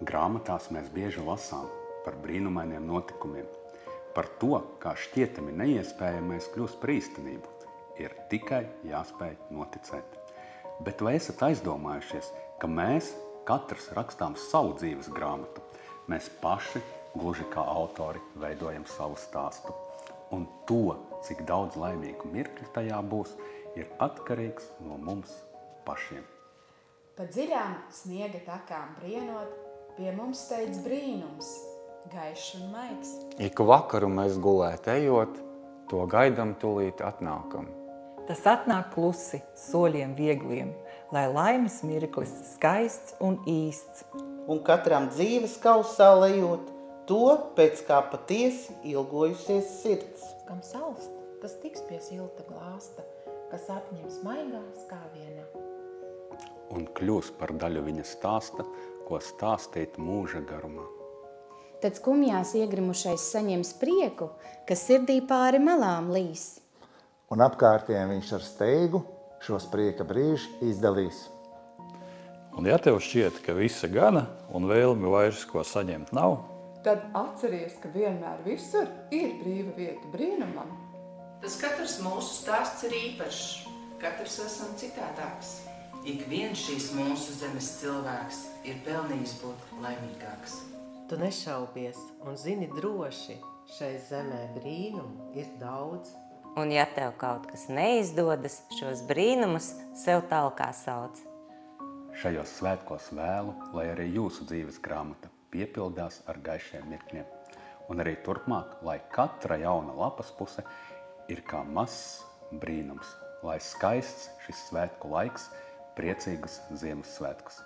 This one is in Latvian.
Grāmatās mēs bieži lasām par brīnumainiem notikumiem, par to, kā šķietami neiespējamais kļūst par īstenību. Ir tikai jāspēj noticēt. Bet vai esat aizdomājušies, ka mēs katrs rakstām savu dzīves grāmatu? Mēs paši, gluži kā autori, veidojam savu stāstu. Un to, cik daudz laimīgu mirkļu tajā būs, ir atkarīgs no mums pašiem. Pa dziļām sniega takām brienot, pie mums steidz brīnums, gaišs un maigs. Iku vakaru mēs gulēt ejot, to gaidam tūlīt atnākam. Tas atnāk klusi, soļiem viegliem, lai laimes mirklis skaists un īsts. Un katram dzīves kausā lejot, to, pēc kā patiesi ilgojusies sirds. Kam salst, tas tiks pie silta glāsta, kas apņems maigā skāvienā. Un kļūs par daļu viņa stāsta, ko stāstīt mūža garumā. Tad skumjās iegrimušais saņems prieku, kas sirdī pāri malām līs. Un apkārtiem viņš ar steigu šos prieka brīži izdalīs. Un ja tev šķiet, ka visa gana un vēlmi vairs ko saņemt nav, tad atceries, ka vienmēr visur ir brīva vieta brīnumam. Tas katrs mūsu stāsts ir īpašs, katrs esam citādāks. Ik viens šīs mūsu zemes cilvēks ir pelnījis būt laimīgāks. Tu nešaubies un zini droši, šai zemē brīnumu ir daudz. Un ja tev kaut kas neizdodas, šos brīnumus sev talkā sauc. Šajos svētkos vēlu, lai arī jūsu dzīves grāmata piepildās ar gaišiem mirkļiem. Un arī turpmāk, lai katra jauna lapas puse ir kā mazs brīnums, lai skaists šis svētku laiks, priecīgus Ziemassvētkus.